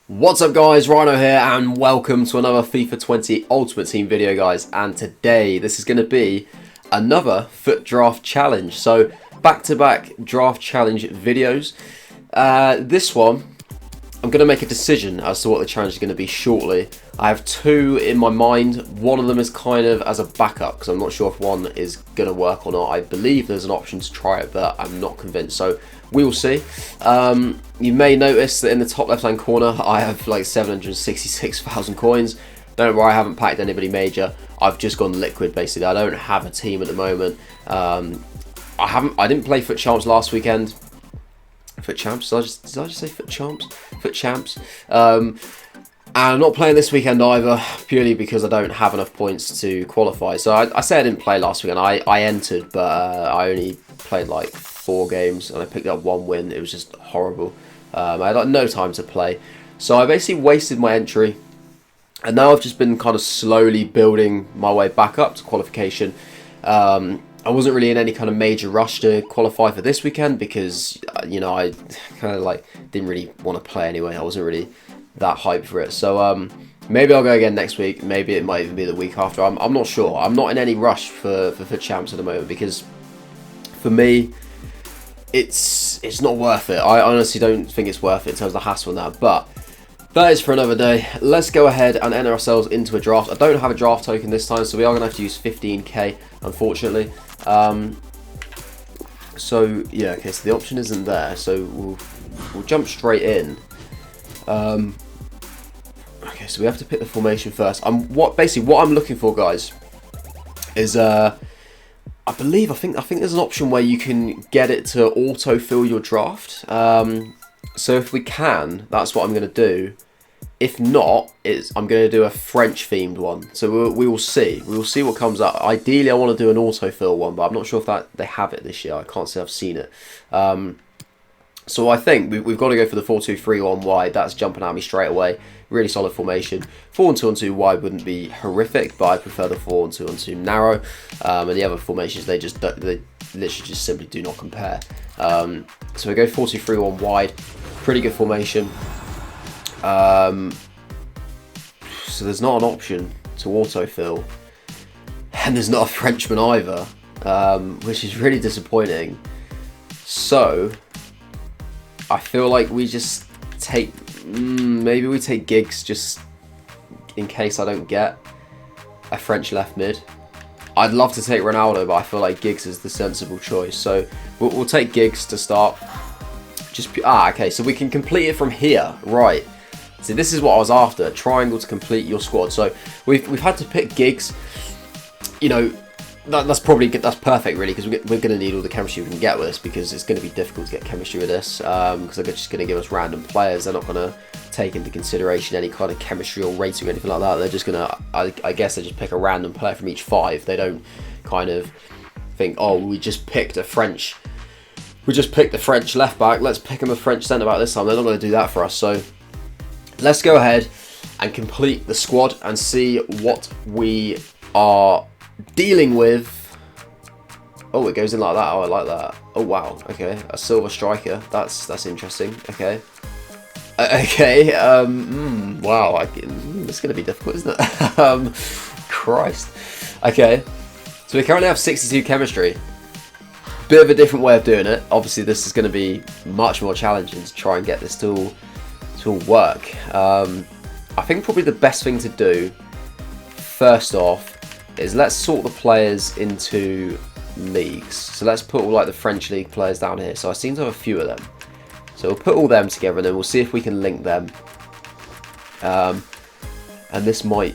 What's up guys, Rhino here and welcome to another FIFA 20 Ultimate Team video guys, and today this is going to be another FUT Draft challenge. So back-to-back draft challenge videos. This one I'm going to make a decision as to what the challenge is going to be shortly. I have two in my mind. One of them is kind of as a backup because I'm not sure if one is going to work or not. I believe there's an option to try it, but I'm not convinced, so we will see. You may notice that in the top left hand corner I have like 766,000 coins. Don't worry, I haven't packed anybody major. I've just gone liquid basically. I don't have a team at the moment. I didn't play FUT Champs last weekend. FUT Champs? Did I just say FUT Champs? FUT Champs. And I'm not playing this weekend either, purely because I don't have enough points to qualify. So I say I didn't play last weekend. I entered, but I only played like 4 games and I picked up 1 win. It was just horrible. I had like no time to play. So I basically wasted my entry. And now I've just been kind of slowly building my way back up to qualification. I wasn't really in any kind of major rush to qualify for this weekend because, you know, I kind of like didn't really want to play anyway. I wasn't really that hyped for it. So maybe I'll go again next week. Maybe it might even be the week after. I'm not sure. I'm not in any rush for FUT Champs at the moment because for me, it's not worth it. I honestly don't think it's worth it in terms of the hassle and that. But that is for another day. Let's go ahead and enter ourselves into a draft. I don't have a draft token this time, so we are going to have to use 15k, unfortunately. So yeah, okay, so the option isn't there, so we'll jump straight in. Okay, so we have to pick the formation first. Basically what I'm looking for, guys, is I think there's an option where you can get it to auto-fill your draft. So if we can, that's what I'm going to do. If not, I'm going to do a French-themed one. So we will see. We will see what comes up. Ideally, I want to do an autofill one, but I'm not sure if they have it this year. I can't say I've seen it. So I think we've got to go for the 4-2-3-1 wide. That's jumping at me straight away. Really solid formation. 4-2-2 wide wouldn't be horrific, but I prefer the 4-2-2 narrow. And the other formations, they literally just simply do not compare. So we go 4-2-3-1 wide. Pretty good formation. So there's not an option to autofill, and there's not a Frenchman either, which is really disappointing. So I feel like we just take, maybe we take Giggs just in case I don't get a French left mid. I'd love to take Ronaldo, but I feel like Giggs is the sensible choice. So we'll take Giggs to start. Okay, so we can complete it from here, right? See, this is what I was after, triangle to complete your squad. So we've had to pick Giggs. You know, that's perfect really, because we're going to need all the chemistry we can get with this, because it's going to be difficult to get chemistry with this, because they're just going to give us random players. They're not going to take into consideration any kind of chemistry or rating or anything like that. They're just going to, I guess they just pick a random player from each 5. They don't kind of think, oh, we just picked the French left back, let's pick him a French centre back this time. They're not going to do that for us. So let's go ahead and complete the squad and see what we are dealing with. Oh, it goes in like that. Oh, I like that. Oh wow, okay, a silver striker, that's interesting. Okay, okay, wow, it's going to be difficult, isn't it? Christ. Okay, so we currently have 62 chemistry. Bit of a different way of doing it. Obviously this is going to be much more challenging to try and get this to all work. I think probably the best thing to do first off is let's sort the players into leagues. So let's put all like the French league players down here. So I seem to have a few of them. So we'll put all them together and then we'll see if we can link them. And this might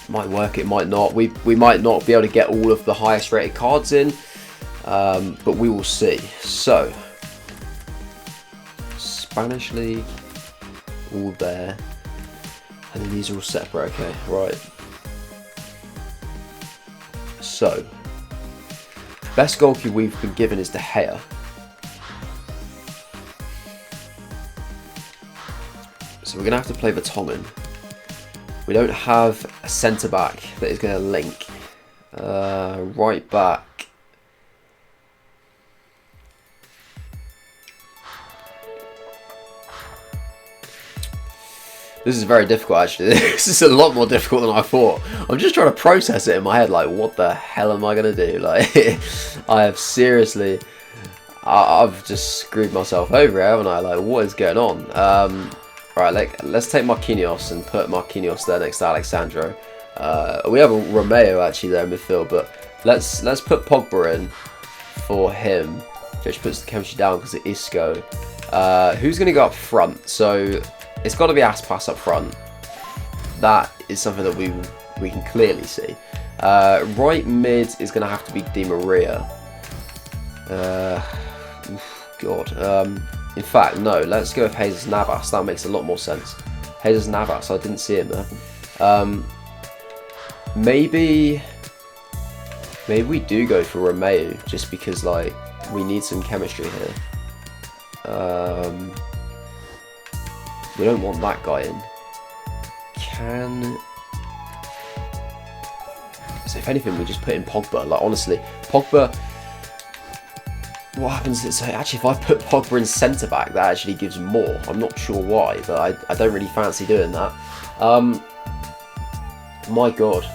work, it might not. We might not be able to get all of the highest rated cards in. But we will see. So Spanish league, all there, and then these are all separate. Okay, right. So best goalkeeper we've been given is De Gea. So we're gonna have to play Vertonghen. We don't have a centre back that is going to link. Right back. This is very difficult, actually. This is a lot more difficult than I thought. I'm just trying to process it in my head, like, what the hell am I going to do? Like, I have seriously... I've just screwed myself over here, haven't I? Like, what is going on? Right, let's take Marquinhos and put Marquinhos there next to Alexandro. We have a Romeo, actually, there in midfield, but let's put Pogba in for him, which puts the chemistry down because it is Isco. Who's going to go up front? So... it's got to be Aspas up front. That is something that we can clearly see. Right mid is going to have to be Di Maria. God. In fact, no. Let's go with Jesus Navas. That makes a lot more sense. Jesus Navas. I didn't see him there. Maybe we do go for Romeo just because like we need some chemistry here. We don't want that guy in. So if anything, we just put in Pogba. Like, honestly, Pogba... what happens is... actually, if I put Pogba in centre-back, that actually gives more. I'm not sure why, but I don't really fancy doing that. My God.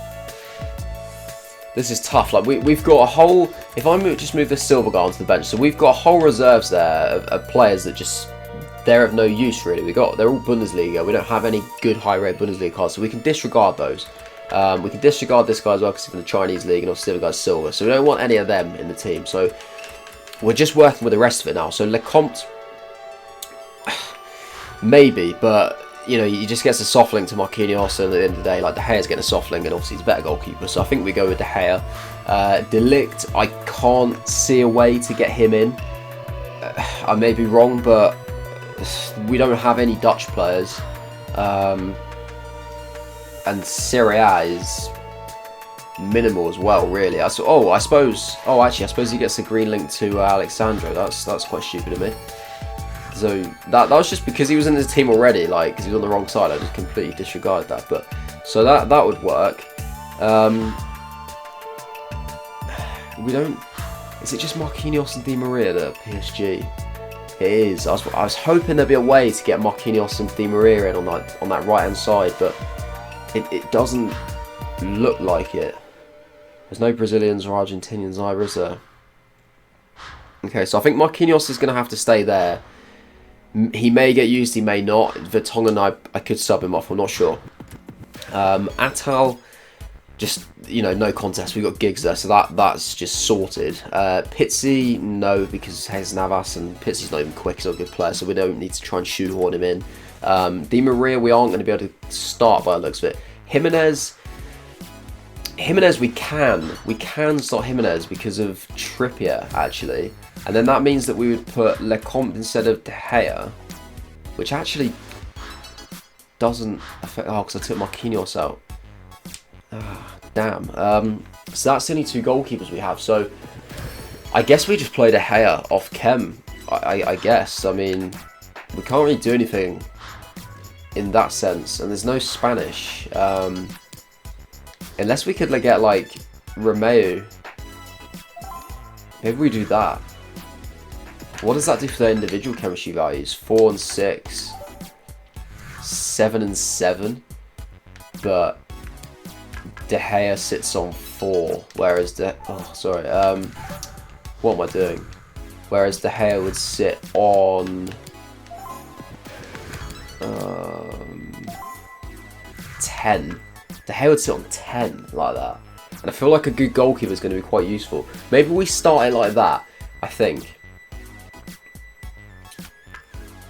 This is tough. Like, we've got a whole... if I just move the Silva guy onto the bench, so we've got whole reserves there of players that just... they're of no use, really. They're all Bundesliga. We don't have any good high-rate Bundesliga cards, so we can disregard those. We can disregard this guy as well because he's in the Chinese league, and obviously the guy's silver. So we don't want any of them in the team. So we're just working with the rest of it now. So Lecomte, maybe, but you know, he just gets a soft link to Marquinhos, and at the end of the day, like De Gea's getting a soft link, and obviously he's a better goalkeeper. So I think we go with De Gea. De Ligt, I can't see a way to get him in. I may be wrong, but we don't have any Dutch players, and Serie A is minimal as well, really. I suppose he gets a green link to Alexandro. That's quite stupid of me. So that was just because he was in the team already, like because he was on the wrong side. I just completely disregarded that. But so that would work. We don't. Is it just Marquinhos and Di Maria that are PSG? It is. I was hoping there'd be a way to get Marquinhos and Di Maria in on that right hand side, but it doesn't look like it. There's no Brazilians or Argentinians either, is there? Okay, so I think Marquinhos is going to have to stay there. He may get used, he may not. Vertonghen, I could sub him off. I'm not sure. Atal, just, you know, no contest. We've got Giggs there, so that's just sorted. Pizzi, no, because Jesus Navas, and Pizzi's not even quick. He's not a good player, so we don't need to try and shoehorn him in. Di Maria, we aren't going to be able to start by the looks of it. Jimenez, we can start Jimenez because of Trippier, actually. And then that means that we would put Lecomte instead of De Gea, which actually doesn't affect... oh, because I took Marquinhos out. Damn. So that's the only two goalkeepers we have. So I guess we just play De Gea off Chem, I guess. I mean, we can't really do anything in that sense. And there's no Spanish. Unless we could get, like, Romeo. Maybe we do that. What does that do for their individual chemistry values? 4 and 6. 7 and 7. But De Gea sits on 4. Whereas what am I doing? Whereas De Gea would sit on 10. De Gea would sit on 10 like that. And I feel like a good goalkeeper is going to be quite useful. Maybe we start it like that. I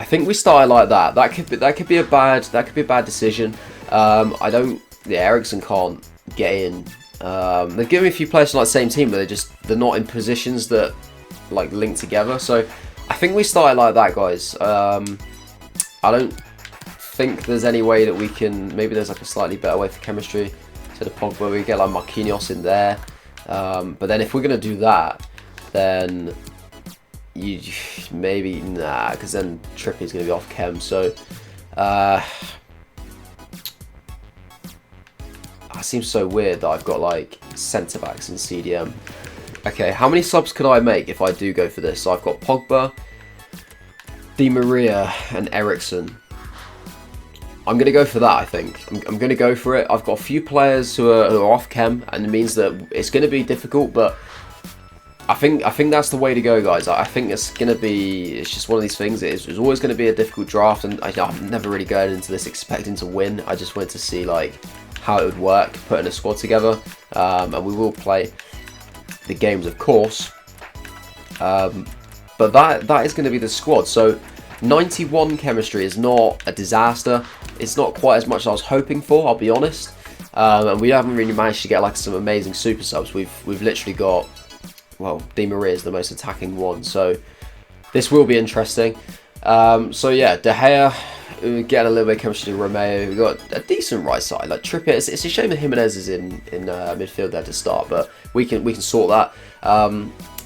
think we started like that. That could be a bad decision. Ericsson can't get in. They've given me a few players from the same team, but they're not in positions that like link together. So I think we started like that, guys. I don't think there's any way that we can. Maybe there's like a slightly better way for chemistry to the Pogba. We get like Marquinhos in there. But then if we're gonna do that, then because then Trippier's going to be off Chem. So that seems so weird that I've got like centre backs in CDM. Okay, how many subs could I make if I do go for this? So I've got Pogba, Di Maria, and Ericsson. I'm going to go for that, I think. I'm going to go for it. I've got a few players who are off chem, and it means that it's going to be difficult, but I think that's the way to go, guys. I think it's just one of these things. It's always going to be a difficult draft, and I'm never really going into this expecting to win. I just wanted to see like how it would work, putting a squad together, and we will play the games, of course. But that is going to be the squad. So 91 chemistry is not a disaster. It's not quite as much as I was hoping for, I'll be honest. And we haven't really managed to get like some amazing super subs. We've literally got, well, Di Maria is the most attacking one, so this will be interesting. So yeah, De Gea, getting a little bit of chemistry to Romeo. We've got a decent right side, like Trippier. It's a shame that Jimenez is in midfield there to start, but we can sort that.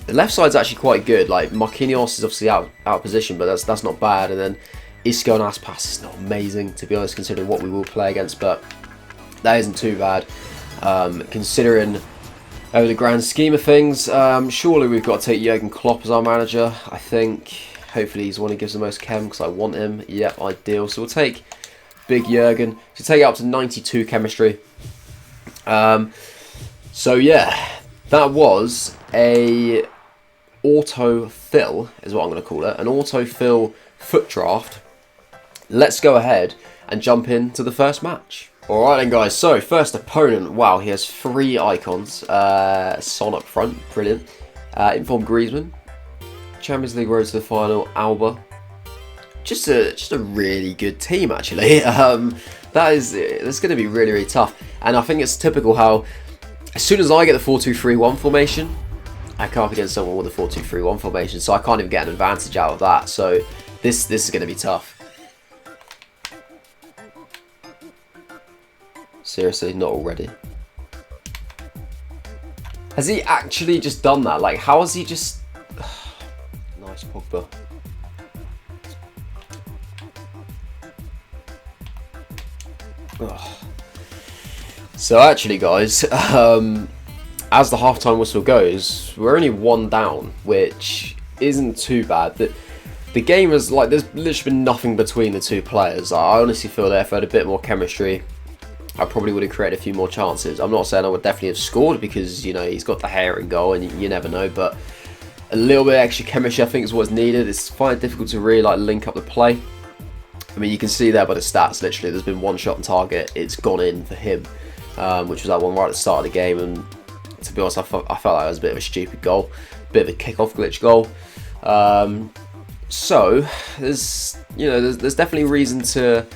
The left side's actually quite good. Like Marquinhos is obviously out of position, but that's not bad. And then Isco and Aspas is not amazing, to be honest, considering what we will play against, but that isn't too bad. Considering over the grand scheme of things, surely we've got to take Jurgen Klopp as our manager. I think hopefully he's the one who gives the most chem because I want him. Yep, ideal. So we'll take big Jurgen to take it up to 92 chemistry. So yeah, that was a autofill, is what I'm going to call it, an autofill FUT Draft. Let's go ahead and jump into the first match. Alright then, guys, so first opponent. Wow, he has 3 icons. Son up front, brilliant. Informed Griezmann. Champions League road to the final, Alba. Just a really good team, actually. That's going to be really, really tough. And I think it's typical how as soon as I get the 4-2-3-1 formation, I come up against someone with a 4-2-3-1 formation, so I can't even get an advantage out of that. So this is going to be tough. Seriously, not already. Has he actually just done that? Like, how has he just... Nice Pogba. Ugh. So actually, guys, as the halftime whistle goes, we're only 1 down, which isn't too bad. The game is like, there's literally been nothing between the two players. I honestly feel that if I had a bit more chemistry, I probably would have created a few more chances. I'm not saying I would definitely have scored because, you know, he's got the hair in goal and you never know, but a little bit of extra chemistry I think is what's needed. It's quite difficult to really like link up the play. I mean, you can see there by the stats, literally, there's been 1 shot on target. It's gone in for him, which was that one right at the start of the game. And to be honest, I felt like it was a bit of a stupid goal, a bit of a kick-off glitch goal. So there's definitely reason to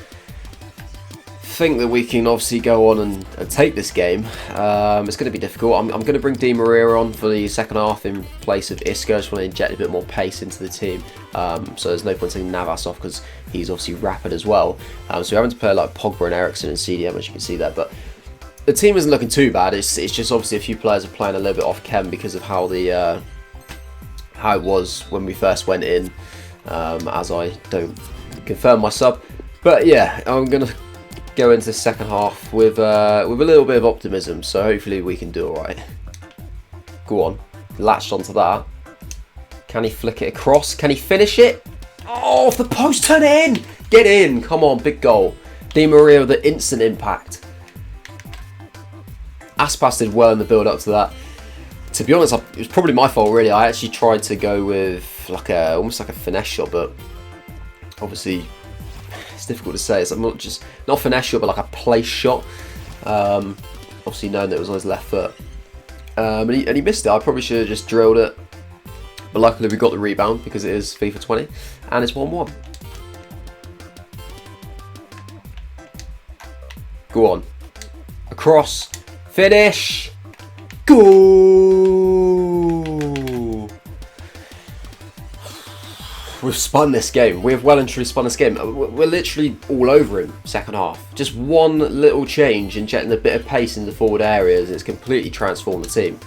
think that we can obviously go on and take this game. It's going to be difficult. I'm going to bring Di Maria on for the second half in place of Isco. I just want to inject a bit more pace into the team. So there's no point taking Navas off because he's obviously rapid as well. So we're having to play like Pogba and Eriksen and CDM, as you can see there. But the team isn't looking too bad. It's just obviously a few players are playing a little bit off chem because of how it was when we first went in. As I don't confirm my sub. But yeah, I'm going to go into the second half with a little bit of optimism, so hopefully we can do alright. Go on, latched onto that. Can he flick it across? Can he finish it? Oh, off the post, turn it in! Get in, come on, big goal. Di Maria with the instant impact. Aspas did well in the build up to that. To be honest, it was probably my fault really. I actually tried to go with like almost like a finesse shot, but obviously it's difficult to say. It's not finesse shot, but like a place shot. Obviously knowing that it was on his left foot, and he missed it. I probably should have just drilled it, but luckily we got the rebound because it is FIFA 20 and it's 1-1. Go on, across, finish, goal. We've spun this game. We've well and truly spun this game. We're literally all over him second half. Just one little change, injecting a bit of pace in the forward areas. It's completely transformed the team.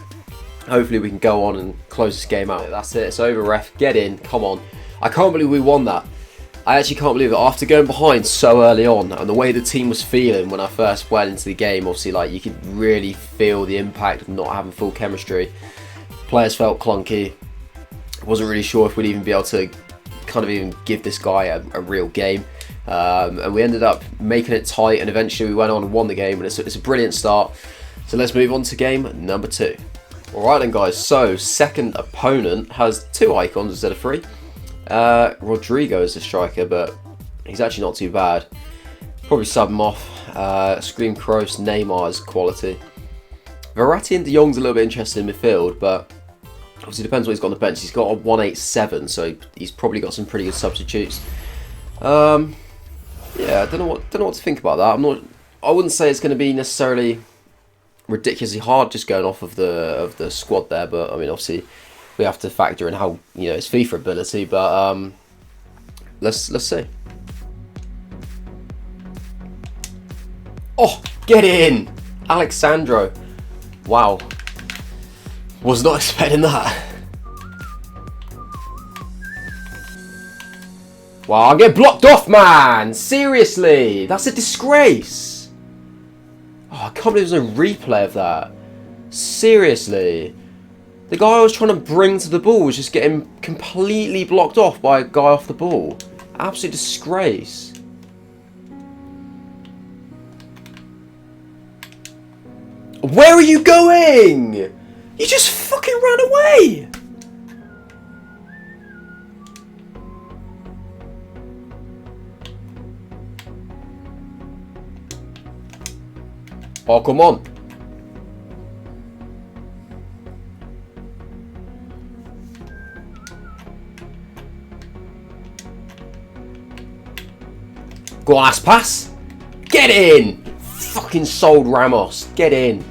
Hopefully we can go on and close this game out. That's it. It's over, ref. Get in. Come on. I can't believe we won that. I actually can't believe it. After going behind so early on and the way the team was feeling when I first went into the game, obviously like you could really feel the impact of not having full chemistry. Players felt clunky. Wasn't really sure if we'd even be able to kind of even give this guy a real game. and we ended up making it tight, and eventually we went on and won the game, and it's a brilliant start. So let's move on to game number 2. Alright then guys, so second opponent has 2 icons instead of 3. Rodrigo is the striker, but he's actually not too bad. Probably sub him off. Scream Kroos, Neymar's quality. Verratti and De Jong's a little bit interested in midfield, but obviously depends what he's got on the bench. He's got a 187, so he's probably got some pretty good substitutes. Yeah, I don't know what to think about that. I wouldn't say it's going to be necessarily ridiculously hard just going off of the squad there, but I mean obviously we have to factor in how, you know, it's FIFA ability, but let's see. Oh, get in! Alexandro. Wow. Was not expecting that. Wow, I get blocked off, man! Seriously! That's a disgrace! Oh, I can't believe there's no replay of that. Seriously. The guy I was trying to bring to the ball was just getting completely blocked off by a guy off the ball. Absolute disgrace. Where are you going? You just fucking ran away. Oh, come on. Go on, last pass. Get in. Fucking sold Ramos. Get in.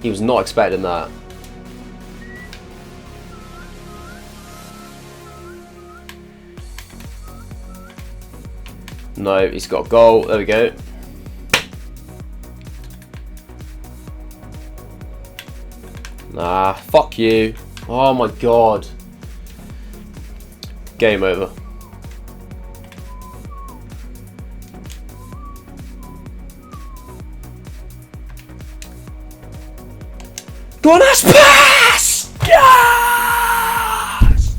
He was not expecting that. No, he's got a goal. There we go. Nah, fuck you. Oh my god. Game over. Go on, let's pass! Yes!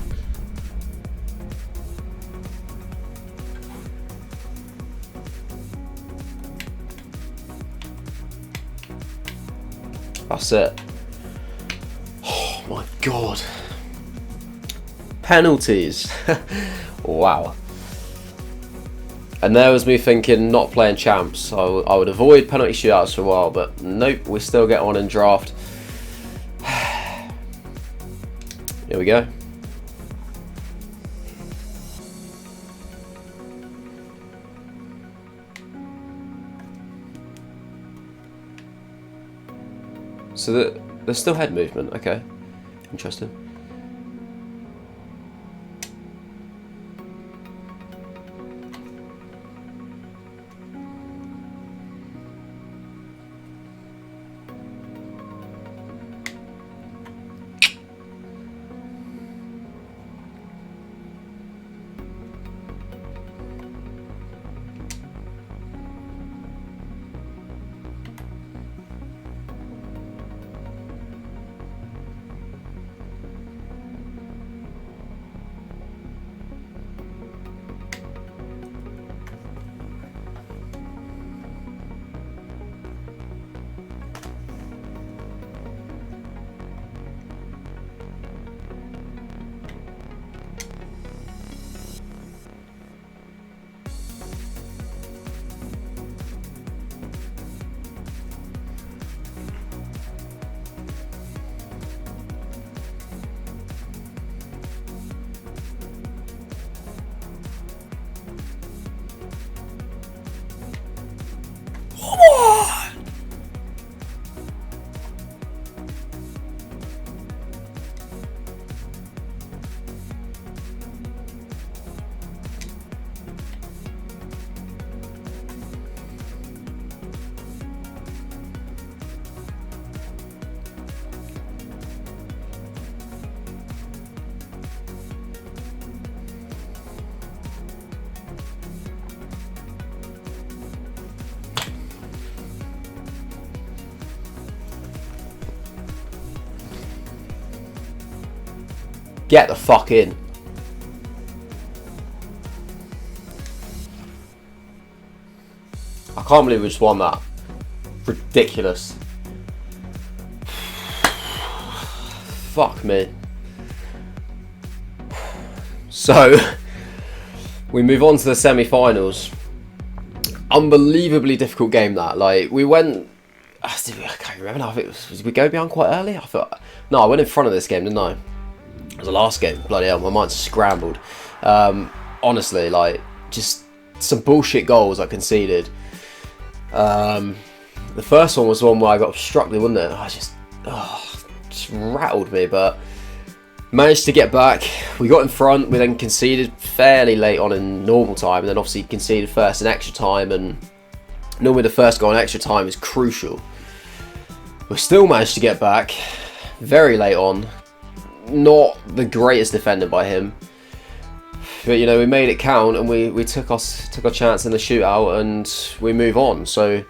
That's it. Oh my god. Penalties. Wow. And there was me thinking not playing champs. I would avoid penalty shootouts for a while, but nope, we still get on in draft. Here we go. So there's still head movement. Okay, interesting. Get the fuck in. I can't believe we just won that. Ridiculous. Fuck me. So, we move on to the semi-finals. Unbelievably difficult game that. Like, we went... I can't remember now if it was... Did we go behind quite early? I thought... No, I went in front of this game, didn't I? It was the last game. Bloody hell, my mind's scrambled. Honestly, like, just some bullshit goals I conceded. The first one was the one where I got obstructed, wasn't it? I just rattled me, but managed to get back. We got in front. We then conceded fairly late on in normal time, and then obviously conceded first in extra time. And normally the first goal in extra time is crucial. We still managed to get back very late on. Not the greatest defender by him, but you know, we made it count, and we took our chance in the shootout, and we move on. So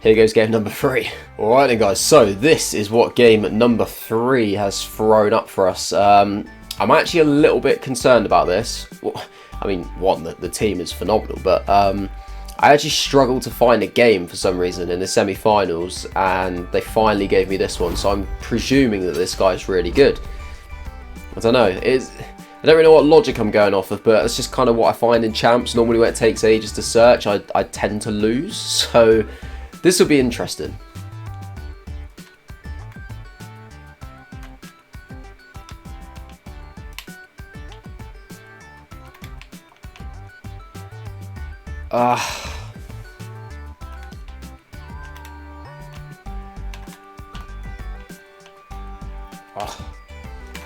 here goes game number 3. Alright then guys, so this is what game number 3 has thrown up for us. I'm actually a little bit concerned about this. Well, I mean, one, the team is phenomenal, but I actually struggled to find a game for some reason in the semi-finals, and they finally gave me this one, so I'm presuming that this guy's really good. I don't know, I don't really know what logic I'm going off of, but it's just kind of what I find in champs. Normally when it takes ages to search, I tend to lose, so this will be interesting.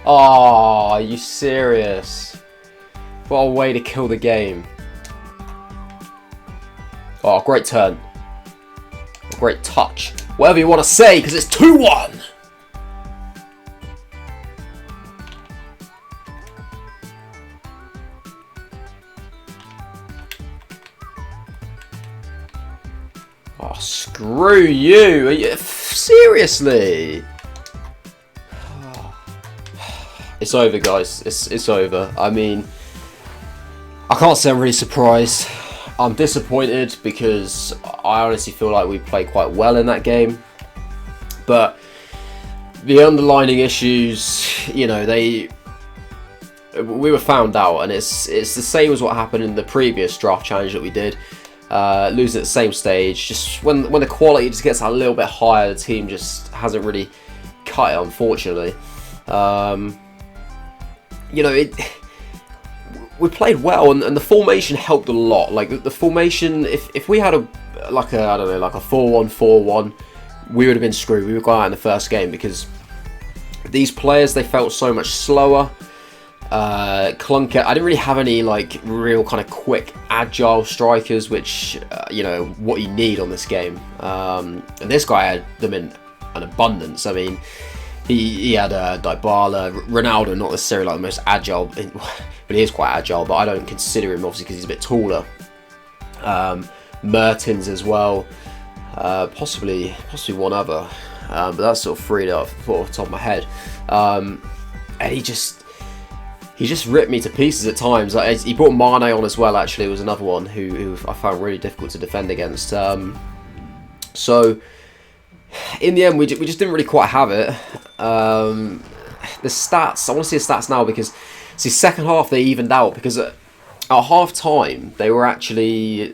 Oh, are you serious? What a way to kill the game. Oh, great turn. Great touch. Whatever you want to say, because it's 2-1. Oh, screw you. Are you seriously? It's over, guys. It's over. I mean, I can't say I'm really surprised. I'm disappointed because I honestly feel like we played quite well in that game. But the underlying issues, you know, we were found out, and it's the same as what happened in the previous draft challenge that we did. Losing at the same stage, just when the quality just gets a little bit higher, the team just hasn't really cut it, unfortunately. You know, we played well, and the formation helped a lot. Like the formation, if we had I don't know, like a 4-1-4-1, we would have been screwed. We would go out in the first game because these players, they felt so much slower, clunker. I didn't really have any like real kind of quick, agile strikers, which you know, what you need on this game. And this guy had them in an abundance. I mean, he had Dybala, Ronaldo, not necessarily like the most agile, but he is quite agile, but I don't consider him obviously because he's a bit taller. Mertens as well, possibly one other, but that's sort of freed up off the top of my head. And he just ripped me to pieces at times. Like, he brought Mane on as well. Actually, was another one who I found really difficult to defend against. So in the end, we just didn't really quite have it. The stats, I want to see the stats now, because see, second half they evened out, because at half time they were actually,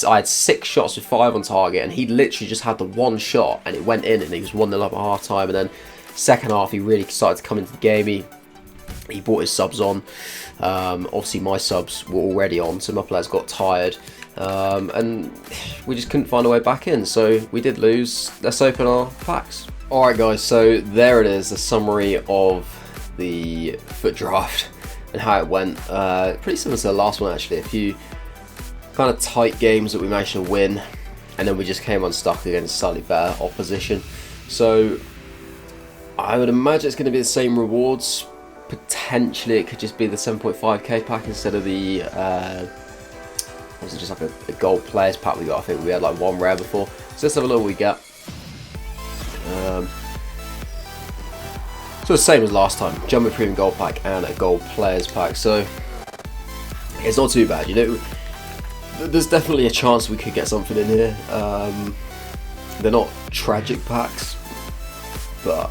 I had 6 shots with 5 on target, and he literally just had the one shot and it went in, and he was 1-0 up at half time. And then second half he really started to come into the game. He brought his subs on. Obviously my subs were already on, so my players got tired, and we just couldn't find a way back in, so we did lose. Let's open our packs. Alright guys, so there it is, a summary of the FUT Draft and how it went. Pretty similar to the last one actually. A few kind of tight games that we managed to win, and then we just came unstuck against slightly better opposition. So I would imagine it's going to be the same rewards. Potentially it could just be the 7.5k pack instead of the was it just like a gold players pack we got. I think we had like 1 rare before, so let's have a look what we get. So the same as last time, Jumbo Premium Gold Pack and a Gold Players Pack, so it's not too bad. You know, there's definitely a chance we could get something in here. They're not tragic packs, but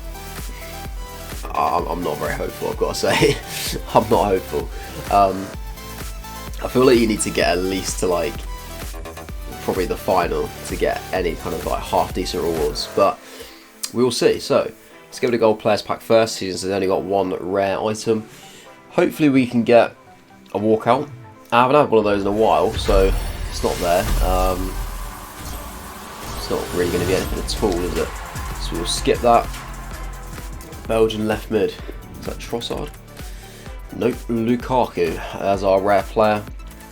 I'm not very hopeful, I've got to say. I'm not hopeful. I feel like you need to get at least to like probably the final to get any kind of like half decent rewards, but we will see. So let's give it a gold players pack first, since they've only got one rare item. Hopefully we can get a walkout. I haven't had one of those in a while, so it's not there. It's not really going to be anything at all, is it? So we'll skip that. Belgian left mid. Is that Trossard? Nope, Lukaku as our rare player.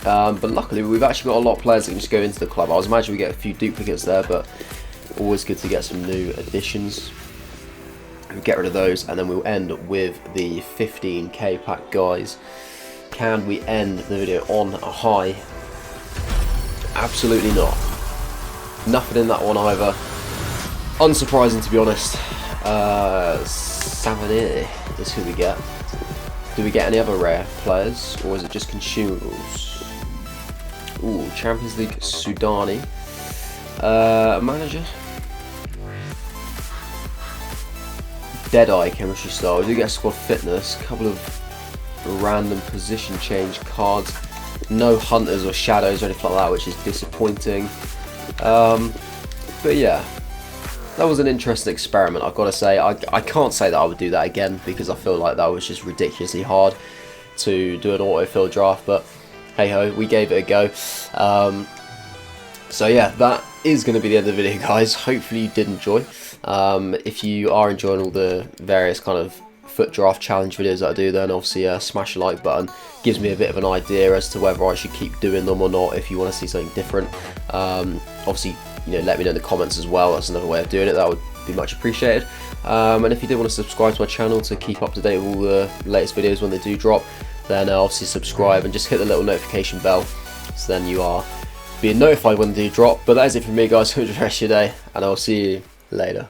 But luckily we've actually got a lot of players that can just go into the club. I was imagining we get a few duplicates there, but always good to get some new additions. We'll get rid of those, and then we'll end with the 15k pack, guys. Can we end the video on a high? Absolutely not. Nothing in that one either. Unsurprising, to be honest. Savanier is who we get. Do we get any other rare players, or is it just consumables? Ooh, Champions League Sudani. Manager. Deadeye chemistry style. We do get squad fitness. A couple of random position change cards. No hunters or shadows or anything like that, which is disappointing. But yeah, that was an interesting experiment, I've got to say. I can't say that I would do that again, because I feel like that was just ridiculously hard to do an autofill draft, but hey ho, we gave it a go. So yeah, that is going to be the end of the video, guys. Hopefully you did enjoy. If you are enjoying all the various kind of FUT Draft challenge videos that I do, then obviously smash the like button. Gives me a bit of an idea as to whether I should keep doing them or not, if you want to see something different. Obviously, you know, let me know in the comments as well. That's another way of doing it. That would be much appreciated. And if you did want to subscribe to my channel to keep up to date with all the latest videos when they do drop, then obviously subscribe and just hit the little notification bell, so then you are being notified when they do drop. But that is it from me, guys. Enjoy the rest of your day, and I'll see you later.